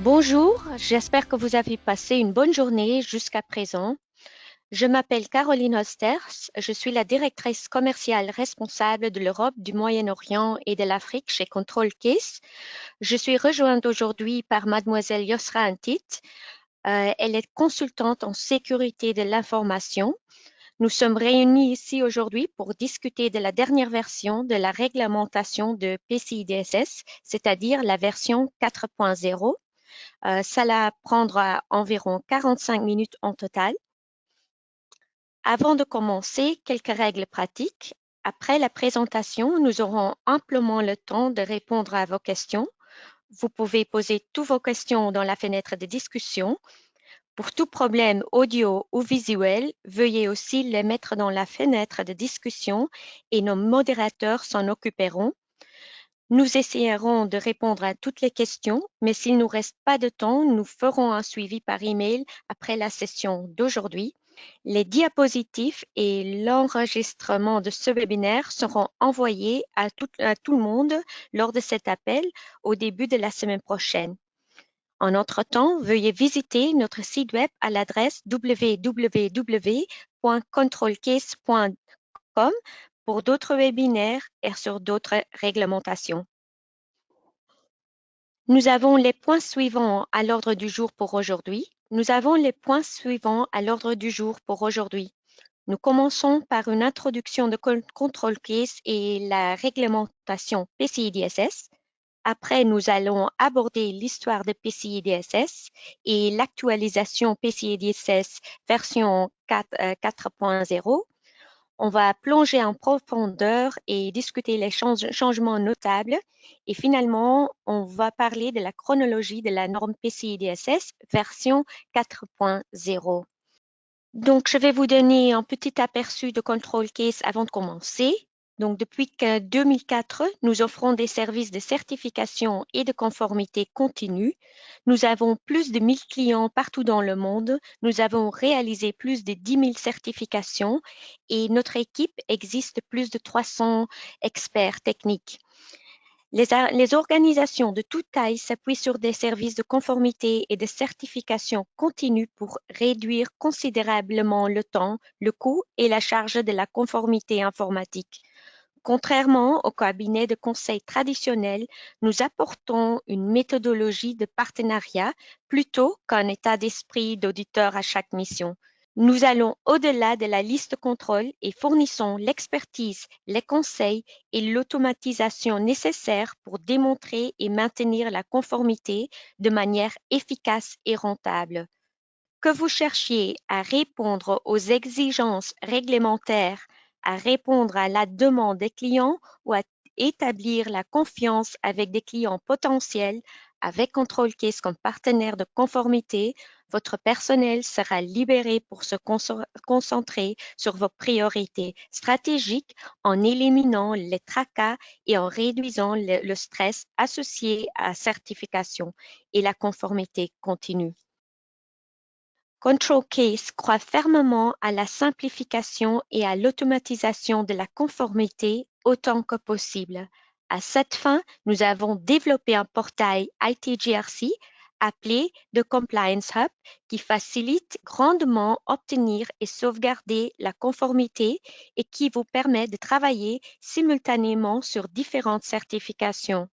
Bonjour, j'espère que vous avez passé une bonne journée jusqu'à présent. Je m'appelle Caroline Osters, je suis la directrice commerciale responsable de l'Europe, du Moyen-Orient et de l'Afrique chez Control Case. Je suis rejointe aujourd'hui par mademoiselle Yosra Antit. Elle est consultante en sécurité de l'information. Nous sommes réunis ici aujourd'hui pour discuter de la dernière version de la réglementation de PCI DSS, c'est-à-dire la version 4.0. Ça prendra environ 45 minutes en total. Avant de commencer, quelques règles pratiques. Après la présentation, nous aurons amplement le temps de répondre à vos questions. Vous pouvez poser toutes vos questions dans la fenêtre de discussion. Pour tout problème audio ou visuel, veuillez aussi les mettre dans la fenêtre de discussion et nos modérateurs s'en occuperont. Nous essayerons de répondre à toutes les questions, mais s'il ne nous reste pas de temps, nous ferons un suivi par email après la session d'aujourd'hui. Les diapositives et l'enregistrement de ce webinaire seront envoyés à tout le monde lors de cet appel au début de la semaine prochaine. En entre-temps, veuillez visiter notre site web à l'adresse www.controlcase.com pour d'autres webinaires et sur d'autres réglementations. Nous avons les points suivants à l'ordre du jour pour aujourd'hui. Nous commençons par une introduction de Control Case et la réglementation PCI DSS. Après, nous allons aborder l'histoire de PCI DSS et l'actualisation PCI DSS version 4.0. On va plonger en profondeur et discuter les changements notables. Et finalement, on va parler de la chronologie de la norme PCI DSS version 4.0. Donc, je vais vous donner un petit aperçu de Control Case avant de commencer. Donc, depuis 2004, nous offrons des services de certification et de conformité continue. Nous avons plus de 1000 clients partout dans le monde. Nous avons réalisé plus de 10 000 certifications et notre équipe existe plus de 300 experts techniques. Les organisations de toute taille s'appuient sur des services de conformité et de certification continue pour réduire considérablement le temps, le coût et la charge de la conformité informatique. Contrairement aux cabinets de conseil traditionnels, nous apportons une méthodologie de partenariat plutôt qu'un état d'esprit d'auditeur à chaque mission. Nous allons au-delà de la liste contrôle et fournissons l'expertise, les conseils et l'automatisation nécessaires pour démontrer et maintenir la conformité de manière efficace et rentable. Que vous cherchiez à répondre aux exigences réglementaires, à répondre à la demande des clients ou à établir la confiance avec des clients potentiels, avec Control Case comme partenaire de conformité, votre personnel sera libéré pour se concentrer sur vos priorités stratégiques en éliminant les tracas et en réduisant le stress associé à la certification et la conformité continue. Control Case croit fermement à la simplification et à l'automatisation de la conformité autant que possible. À cette fin, nous avons développé un portail ITGRC appelé The Compliance Hub qui facilite grandement obtenir et sauvegarder la conformité et qui vous permet de travailler simultanément sur différentes certifications.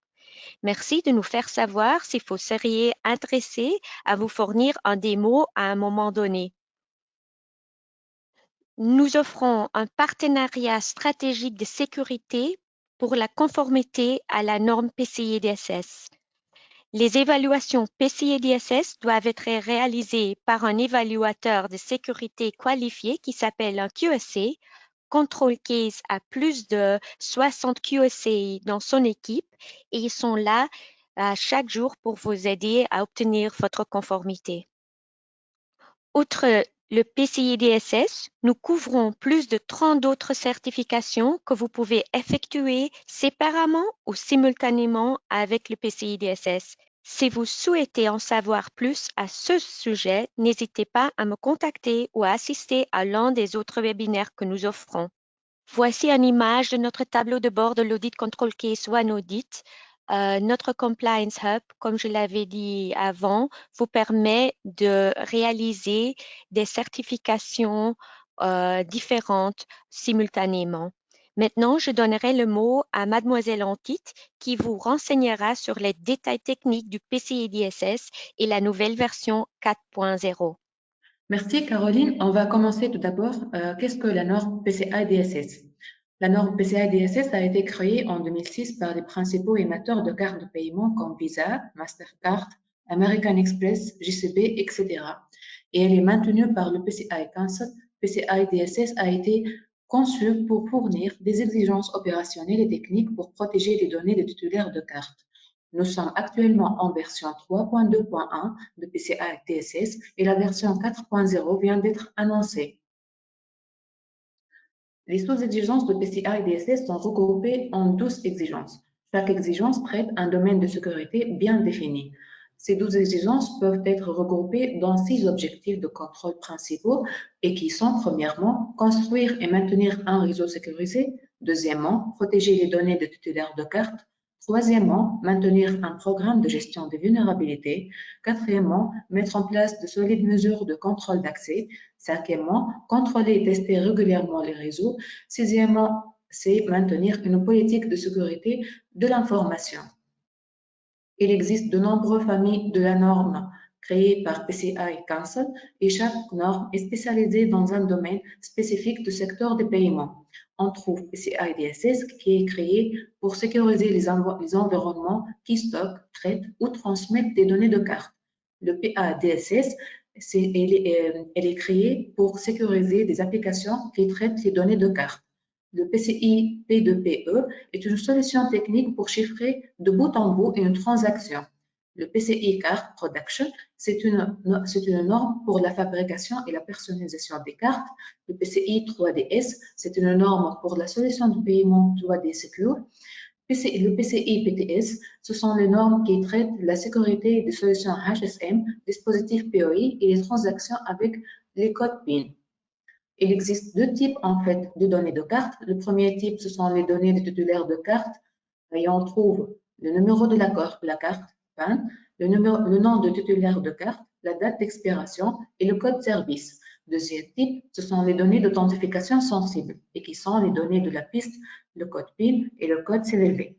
Merci de nous faire savoir si vous seriez intéressé à vous fournir un démo à un moment donné. Nous offrons un partenariat stratégique de sécurité pour la conformité à la norme PCI DSS. Les évaluations PCI DSS doivent être réalisées par un évaluateur de sécurité qualifié qui s'appelle un QSA. Control Case a plus de 60 QSA dans son équipe et ils sont là chaque jour pour vous aider à obtenir votre conformité. Outre le PCI DSS, nous couvrons plus de 30 autres certifications que vous pouvez effectuer séparément ou simultanément avec le PCI DSS. Si vous souhaitez en savoir plus à ce sujet, n'hésitez pas à me contacter ou à assister à l'un des autres webinaires que nous offrons. Voici une image de notre tableau de bord de l'Audit Control Case One Audit. Notre Compliance Hub, comme je l'avais dit avant, vous permet de réaliser des certifications différentes simultanément. Maintenant, je donnerai le mot à Mademoiselle Antit qui vous renseignera sur les détails techniques du PCI DSS et la nouvelle version 4.0. Merci Caroline. On va commencer tout d'abord. Qu'est-ce que la norme PCI-DSS? La norme PCI-DSS a été créée en 2006 par les principaux émetteurs de cartes de paiement comme Visa, Mastercard, American Express, JCB, etc. Et elle est maintenue par le PCI Council. PCI-DSS a été conçu pour fournir des exigences opérationnelles et techniques pour protéger les données des titulaires de cartes. Nous sommes actuellement en version 3.2.1 de PCI DSS et la version 4.0 vient d'être annoncée. Les sous-exigences de PCI DSS sont regroupées en 12 exigences. Chaque exigence traite un domaine de sécurité bien défini. Ces 12 exigences peuvent être regroupées dans 6 objectifs de contrôle principaux et qui sont, premièrement, construire et maintenir un réseau sécurisé. Deuxièmement, protéger les données des titulaires de cartes. Troisièmement, maintenir un programme de gestion des vulnérabilités. Quatrièmement, mettre en place de solides mesures de contrôle d'accès. Cinquièmement, contrôler et tester régulièrement les réseaux. Sixièmement, c'est maintenir une politique de sécurité de l'information. Il existe de nombreuses familles de la norme créées par PCI Council et chaque norme est spécialisée dans un domaine spécifique du secteur des paiements. On trouve PCI DSS qui est créé pour sécuriser les environnements qui stockent, traitent ou transmettent des données de carte. Le PADSS, elle est créée pour sécuriser des applications qui traitent les données de carte. Le PCI P2PE est une solution technique pour chiffrer de bout en bout une transaction. Le PCI Card Production, c'est une norme pour la fabrication et la personnalisation des cartes. Le PCI 3DS, c'est une norme pour la solution de paiement 3D Secure. Le PCI PTS, ce sont les normes qui traitent la sécurité des solutions HSM, dispositifs POI et les transactions avec les codes PIN. Il existe deux types en fait de données de carte. Le premier type, ce sont les données des titulaires de carte. Et on trouve le numéro de la carte PAN, le nom de titulaire de carte, la date d'expiration et le code service. Deuxième type, ce sont les données d'authentification sensibles et qui sont les données de la piste, le code PIN et le code CVV.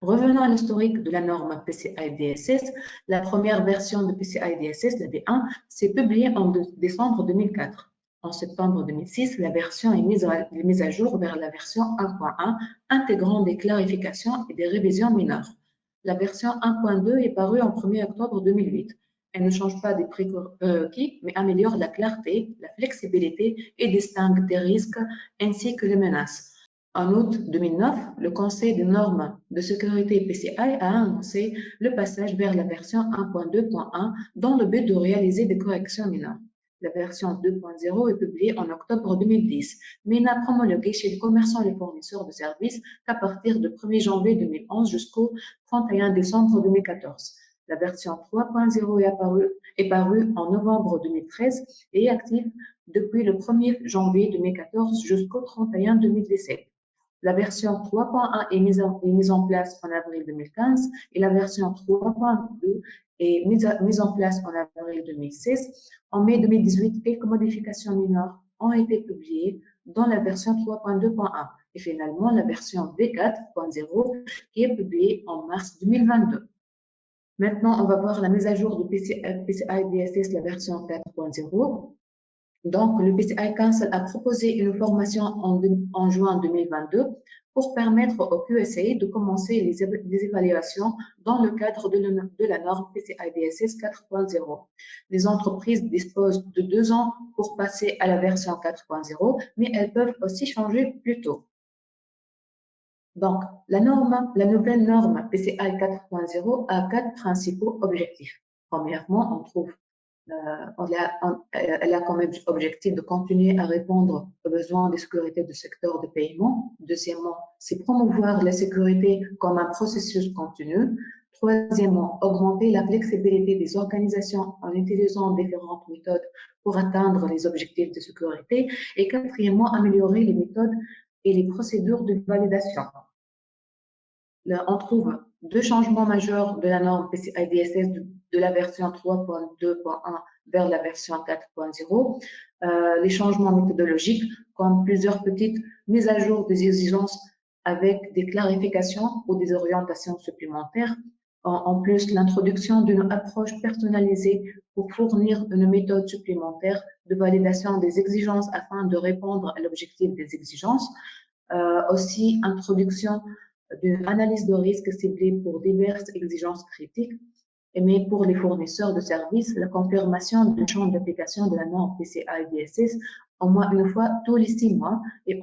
Revenons à l'historique de la norme PCI DSS. La première version de PCI DSS, la V1, s'est publiée en décembre 2004. En septembre 2006, la version est mise à jour vers la version 1.1, intégrant des clarifications et des révisions mineures. La version 1.2 est parue en 1er octobre 2008. Elle ne change pas des prérequis, mais améliore la clarté, la flexibilité et distingue des risques ainsi que les menaces. En août 2009, le Conseil des normes de sécurité PCI a annoncé le passage vers la version 1.2.1 dans le but de réaliser des corrections mineures. La version 2.0 est publiée en octobre 2010, mais n'a promulgué chez les commerçants et les fournisseurs de services qu'à partir du 1er janvier 2011 jusqu'au 31 décembre 2014. La version 3.0 est parue en novembre 2013 et est active depuis le 1er janvier 2014 jusqu'au 31 2017. La version 3.1 est mise en place en avril 2015 et la version 3.2 est mise en place en avril 2016. En mai 2018, quelques modifications mineures ont été publiées dans la version 3.2.1 et finalement la version V4.0 qui est publiée en mars 2022. Maintenant, on va voir la mise à jour de PCI DSS, la version 4.0. Donc, le PCI Council a proposé une formation en juin 2022 pour permettre au QSA de commencer les évaluations dans le cadre de la norme PCI DSS 4.0. Les entreprises disposent de 2 ans pour passer à la version 4.0, mais elles peuvent aussi changer plus tôt. Donc, la nouvelle norme PCI 4.0 a 4 principaux objectifs. Premièrement, on trouve elle a comme objectif de continuer à répondre aux besoins de sécurité du secteur de paiement. Deuxièmement, c'est promouvoir la sécurité comme un processus continu. Troisièmement, augmenter la flexibilité des organisations en utilisant différentes méthodes pour atteindre les objectifs de sécurité. Et quatrièmement, améliorer les méthodes et les procédures de validation. Là, on trouve deux changements majeurs de la norme PCI DSS de la version 3.2.1 vers la version 4.0. Les changements méthodologiques, comme plusieurs petites mises à jour des exigences avec des clarifications ou des orientations supplémentaires. En plus, l'introduction d'une approche personnalisée pour fournir une méthode supplémentaire de validation des exigences afin de répondre à l'objectif des exigences. Aussi, introduction d'une analyse de risque ciblée pour diverses exigences critiques. Mais pour les fournisseurs de services, la confirmation du champ d'application de la norme PCI DSS au moins une fois tous les 6 mois et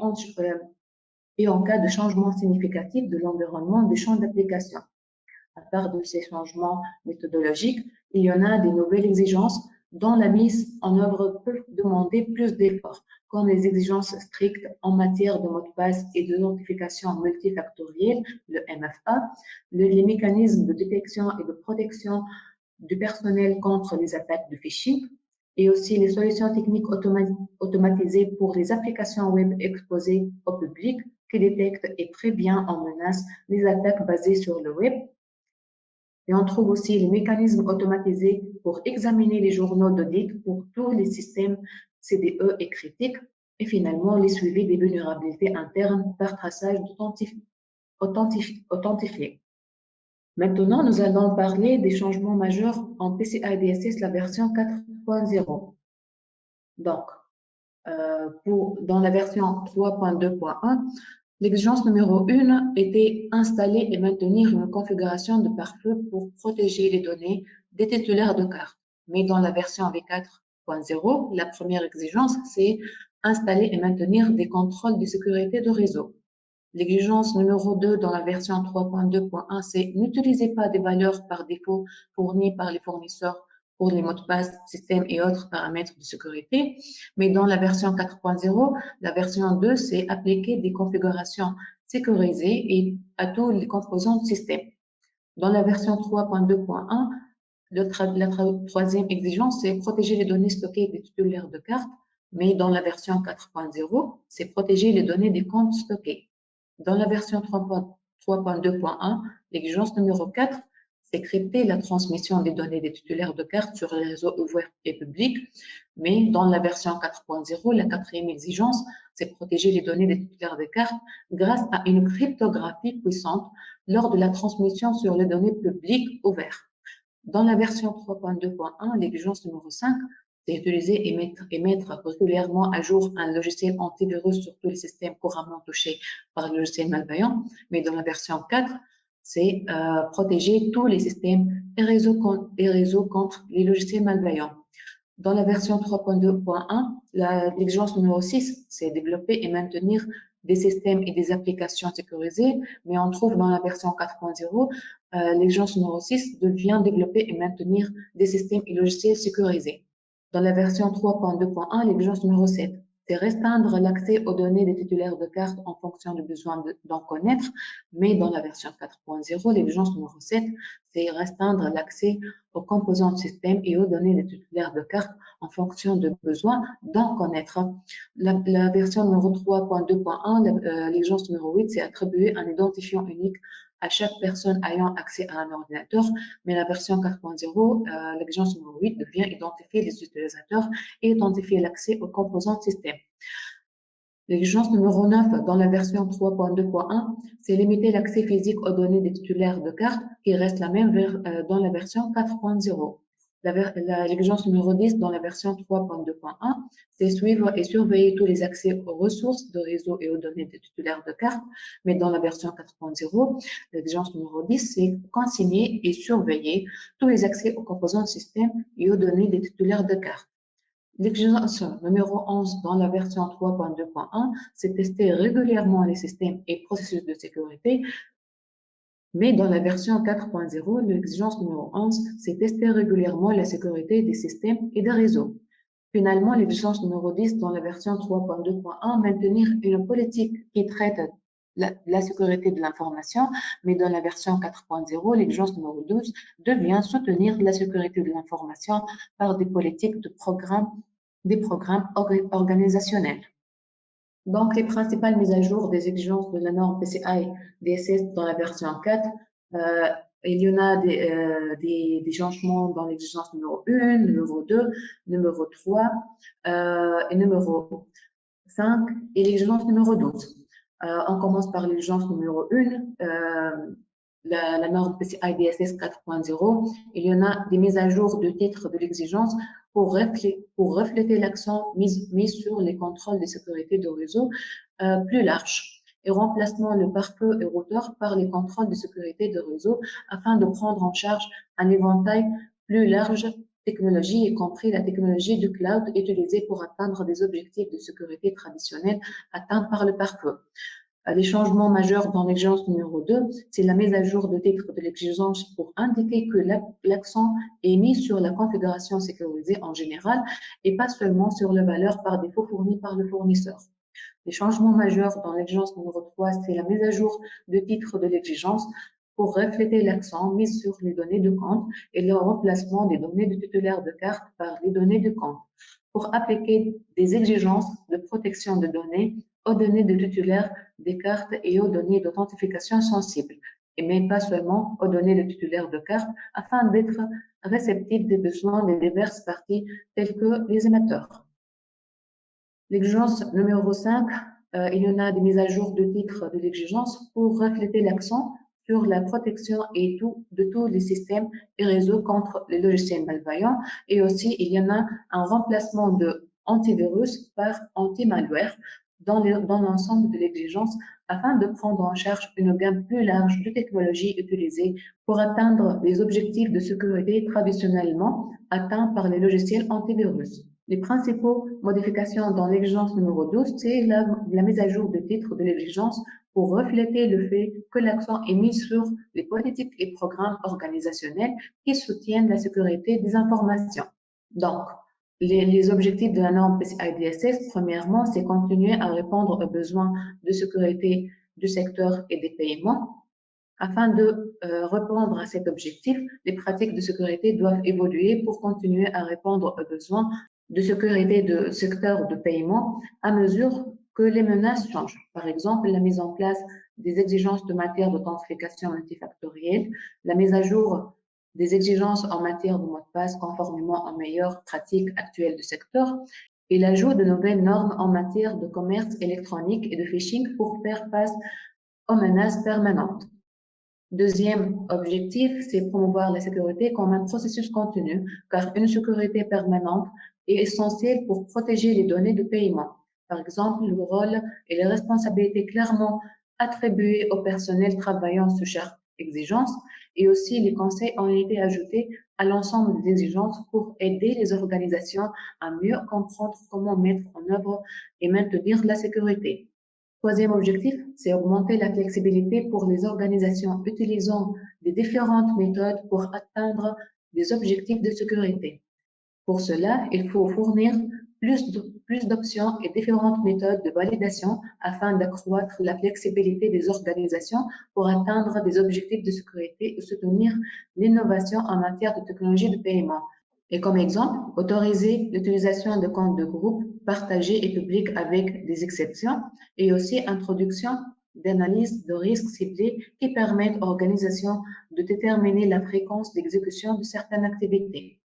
en cas de changement significatif de l'environnement du champ d'application. À part de ces changements méthodologiques, il y en a des nouvelles exigences dont la mise en œuvre peut demander plus d'efforts, comme les exigences strictes en matière de mots de passe et d'identification multifactorielle, le MFA, les mécanismes de détection et de protection du personnel contre les attaques de phishing, et aussi les solutions techniques automatisées pour les applications web exposées au public qui détectent et préviennent en menace les attaques basées sur le web. Et on trouve aussi les mécanismes automatisés pour examiner les journaux d'audit pour tous les systèmes CDE et critiques. Et finalement, les suivis des vulnérabilités internes par traçage authentifié. Maintenant, nous allons parler des changements majeurs en PCI DSS, la version 4.0. Donc, dans la version 3.2.1, l'exigence numéro 1 était installer et maintenir une configuration de pare-feu pour protéger les données des titulaires de cartes. Mais dans la version V4.0, la première exigence, c'est installer et maintenir des contrôles de sécurité de réseau. L'exigence numéro 2 dans la version 3.2.1, c'est n'utilisez pas des valeurs par défaut fournies par les fournisseurs pour les mots de passe, systèmes et autres paramètres de sécurité. Mais dans la version 4.0, la version 2, c'est appliquer des configurations sécurisées et à tous les composants du système. Dans la version 3.2.1, la troisième exigence, c'est protéger les données stockées des titulaires de cartes. Mais dans la version 4.0, c'est protéger les données des comptes stockés. Dans la version 3.2.1, l'exigence numéro 4, c'est crypter la transmission des données des titulaires de cartes sur les réseaux ouverts et publics. Mais dans la version 4.0, la quatrième exigence, c'est protéger les données des titulaires de cartes grâce à une cryptographie puissante lors de la transmission sur les données publiques ouvertes. Dans la version 3.2.1, l'exigence numéro 5, c'est utiliser et mettre régulièrement à jour un logiciel antivirus sur tous les systèmes couramment touchés par le logiciel malveillant. Mais dans la version 4, c'est protéger tous les systèmes et réseaux contre les logiciels malveillants. Dans la version 3.2.1, l'exigence numéro 6, c'est développer et maintenir des systèmes et des applications sécurisées, mais on trouve dans la version 4.0, l'exigence numéro 6 devient développer et maintenir des systèmes et logiciels sécurisés. Dans la version 3.2.1, l'exigence numéro 7, c'est restreindre l'accès aux données des titulaires de cartes en fonction du besoin d'en connaître, mais dans la version 4.0, l'exigence numéro 7, c'est restreindre l'accès aux composants de système et aux données des titulaires de cartes en fonction de besoin d'en connaître. La version numéro 3.2.1, l'exigence numéro 8, c'est attribuer un identifiant unique à chaque personne ayant accès à un ordinateur, mais la version 4.0, l'exigence numéro 8 devient identifier les utilisateurs et identifier l'accès aux composants de système. L'exigence numéro 9 dans la version 3.2.1, c'est limiter l'accès physique aux données des titulaires de cartes qui reste la même dans la version 4.0. L'exigence numéro 10 dans la version 3.2.1, c'est suivre et surveiller tous les accès aux ressources de réseau et aux données des titulaires de cartes. Mais dans la version 4.0, l'exigence numéro 10, c'est consigner et surveiller tous les accès aux composants de système et aux données des titulaires de cartes. L'exigence numéro 11 dans la version 3.2.1, c'est tester régulièrement les systèmes et processus de sécurité. Mais dans la version 4.0, l'exigence numéro 11, c'est tester régulièrement la sécurité des systèmes et des réseaux. Finalement, l'exigence numéro 10 dans la version 3.2.1, maintenir une politique qui traite la sécurité de l'information, mais dans la version 4.0, l'exigence numéro 12 devient soutenir la sécurité de l'information par des politiques des programmes organisationnels. Donc, les principales mises à jour des exigences de la norme PCI DSS dans la version 4, euh, il y en a des changements dans l'exigence numéro 1, numéro 2, numéro 3 et numéro 5 et l'exigence numéro 12. On commence par l'exigence numéro 1, la norme PCI DSS 4.0. Il y en a des mises à jour de titre de l'exigence pour refléter l'accent mis sur les contrôles de sécurité de réseau plus large et remplacement le pare-feu et routeur par les contrôles de sécurité de réseau afin de prendre en charge un éventail plus large technologies, y compris la technologie du cloud utilisée pour atteindre des objectifs de sécurité traditionnels atteints par le pare-feu. Les changements majeurs dans l'exigence numéro 2, c'est la mise à jour de titre de l'exigence pour indiquer que l'accent est mis sur la configuration sécurisée en général et pas seulement sur la valeur par défaut fournie par le fournisseur. Les changements majeurs dans l'exigence numéro 3, c'est la mise à jour de titre de l'exigence pour refléter l'accent mis sur les données de compte et le remplacement des données de titulaire de carte par les données de compte pour appliquer des exigences de protection de données aux données de titulaire des cartes et aux données d'authentification sensibles, et même pas seulement aux données de titulaire de carte, afin d'être réceptifs des besoins des diverses parties telles que les émetteurs. L'exigence numéro 5, il y en a des mises à jour de titre de l'exigence pour refléter l'accent sur la protection de tous les systèmes et réseaux contre les logiciels malveillants. Et aussi, il y en a un remplacement de antivirus par anti-malware dans l'ensemble de l'exigence afin de prendre en charge une gamme plus large de technologies utilisées pour atteindre les objectifs de sécurité traditionnellement atteints par les logiciels antivirus. Les principaux modifications dans l'exigence numéro 12, c'est la mise à jour de titre de l'exigence pour refléter le fait que l'accent est mis sur les politiques et programmes organisationnels qui soutiennent la sécurité des informations. Donc, les objectifs de la norme PCI DSS, premièrement, c'est continuer à répondre aux besoins de sécurité du secteur et des paiements. Afin de répondre à cet objectif, les pratiques de sécurité doivent évoluer pour continuer à répondre aux besoins de sécurité du secteur de paiement à mesure que les menaces changent. Par exemple, la mise en place des exigences de matière d'authentification multifactorielle, la mise à jour des exigences en matière de mot de passe conformément aux meilleures pratiques actuelles du secteur et l'ajout de nouvelles normes en matière de commerce électronique et de phishing pour faire face aux menaces permanentes. Deuxième objectif, c'est promouvoir la sécurité comme un processus continu, car une sécurité permanente est essentielle pour protéger les données de paiement. Par exemple, le rôle et les responsabilités clairement attribuées au personnel travaillant sous chaque exigence et aussi les conseils ont été ajoutés à l'ensemble des exigences pour aider les organisations à mieux comprendre comment mettre en œuvre et maintenir la sécurité. Troisième objectif, c'est augmenter la flexibilité pour les organisations utilisant des différentes méthodes pour atteindre des objectifs de sécurité. Pour cela, il faut fournir plus d'options et différentes méthodes de validation afin d'accroître la flexibilité des organisations pour atteindre des objectifs de sécurité et soutenir l'innovation en matière de technologie de paiement. Et comme exemple, autoriser l'utilisation de comptes de groupe partagés et publics avec des exceptions et aussi introduction d'analyses de risques ciblées qui permettent aux organisations de déterminer la fréquence d'exécution de certaines activités.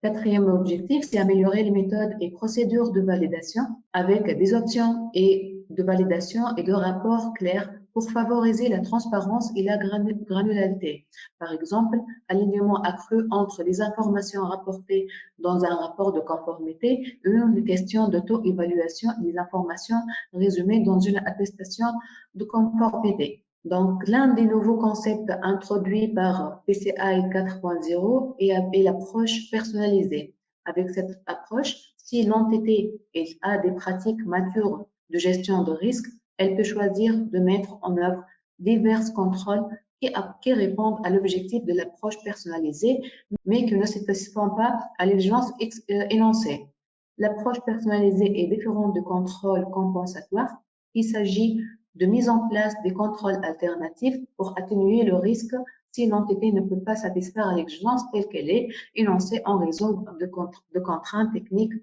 Quatrième objectif, c'est améliorer les méthodes et procédures de validation avec des options et de validation et de rapports clairs pour favoriser la transparence et la granularité. Par exemple, alignement accru entre les informations rapportées dans un rapport de conformité et une question d'auto-évaluation et les informations résumées dans une attestation de conformité. Donc, l'un des nouveaux concepts introduits par PCI 4.0 est l'approche personnalisée. Avec cette approche, si l'entité a des pratiques matures de gestion de risque, elle peut choisir de mettre en œuvre divers contrôles qui répondent à l'objectif de l'approche personnalisée, mais qui ne satisfont pas à l'exigence énoncée. L'approche personnalisée est différente de contrôle compensatoire. Il s'agit de mise en place des contrôles alternatifs pour atténuer le risque si l'entité ne peut pas satisfaire à l'exigence telle qu'elle est énoncée en raison de contraintes techniques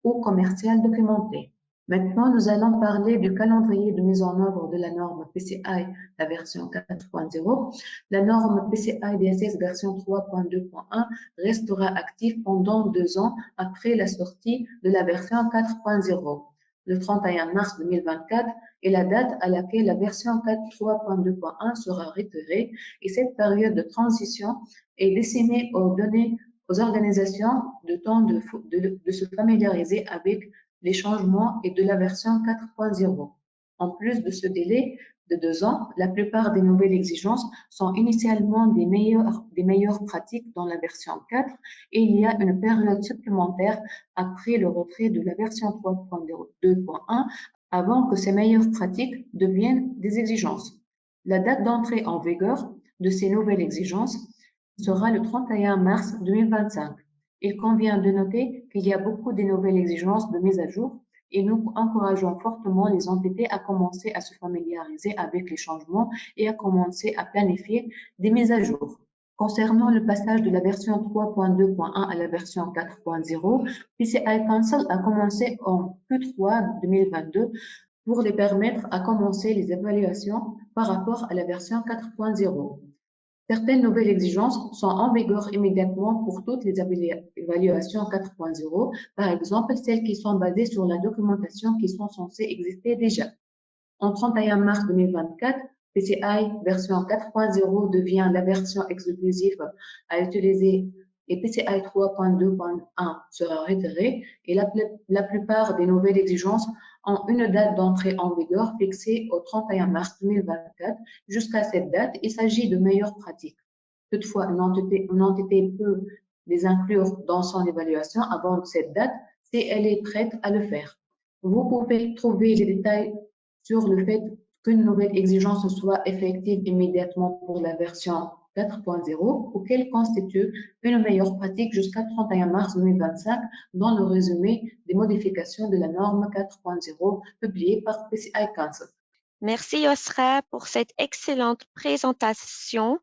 ou commerciales documentées. Maintenant, nous allons parler du calendrier de mise en œuvre de la norme PCI, la version 4.0. La norme PCI DSS version 3.2.1 restera active pendant 2 ans après la sortie de la version 4.0. Le 31 mars 2024 est la date à laquelle la version 3.2.1 sera retirée et cette période de transition est destinée aux organisations de temps de se familiariser avec les changements et de la version 4.0. En plus de ce délai de 2 ans, la plupart des nouvelles exigences sont initialement des meilleures pratiques dans la version 4 et il y a une période supplémentaire après le retrait de la version 3.2.1 avant que ces meilleures pratiques deviennent des exigences. La date d'entrée en vigueur de ces nouvelles exigences sera le 31 mars 2025. Il convient de noter qu'il y a beaucoup de nouvelles exigences de mise à jour et nous encourageons fortement les entités à commencer à se familiariser avec les changements et à commencer à planifier des mises à jour. Concernant le passage de la version 3.2.1 à la version 4.0, PCI Council a commencé en Q3 2022 pour les permettre à commencer les évaluations par rapport à la version 4.0. Certaines nouvelles exigences sont en vigueur immédiatement pour toutes les évaluations 4.0, par exemple celles qui sont basées sur la documentation qui sont censées exister déjà. En 31 mars 2024, PCI version 4.0 devient la version exclusive à utiliser et PCI 3.2.1 sera retiré et la plupart des nouvelles exigences ont une date d'entrée en vigueur fixée au 31 mars 2024. Jusqu'à cette date, il s'agit de meilleures pratiques. Toutefois, une entité peut les inclure dans son évaluation avant cette date si elle est prête à le faire. Vous pouvez trouver les détails sur le fait qu'une nouvelle exigence soit effective immédiatement pour la version 4.0 ou qu'elle constitue une meilleure pratique jusqu'à 31 mars 2025 dans le résumé des modifications de la norme 4.0 publiée par PCI Council. Merci Osra pour cette excellente présentation.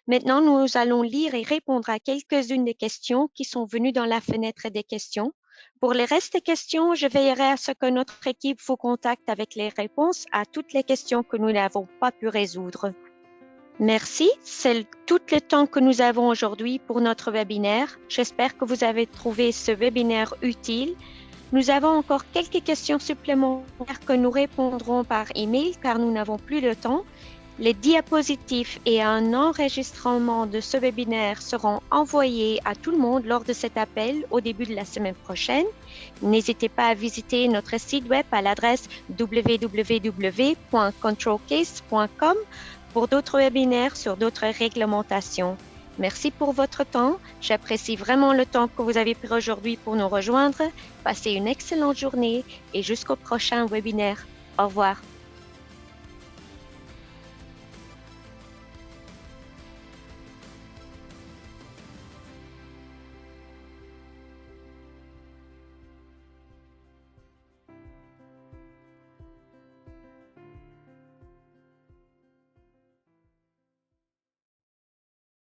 Maintenant, nous allons lire et répondre à quelques-unes des questions qui sont venues dans la fenêtre des questions. Pour le reste des questions, je veillerai à ce que notre équipe vous contacte avec les réponses à toutes les questions que nous n'avons pas pu résoudre. Merci, c'est tout le temps que nous avons aujourd'hui pour notre webinaire. J'espère que vous avez trouvé ce webinaire utile. Nous avons encore quelques questions supplémentaires que nous répondrons par email car nous n'avons plus de temps. Les diapositives et un enregistrement de ce webinaire seront envoyés à tout le monde lors de cet appel au début de la semaine prochaine. N'hésitez pas à visiter notre site web à l'adresse www.controlcase.com pour d'autres webinaires sur d'autres réglementations. Merci pour votre temps. J'apprécie vraiment le temps que vous avez pris aujourd'hui pour nous rejoindre. Passez une excellente journée et jusqu'au prochain webinaire. Au revoir.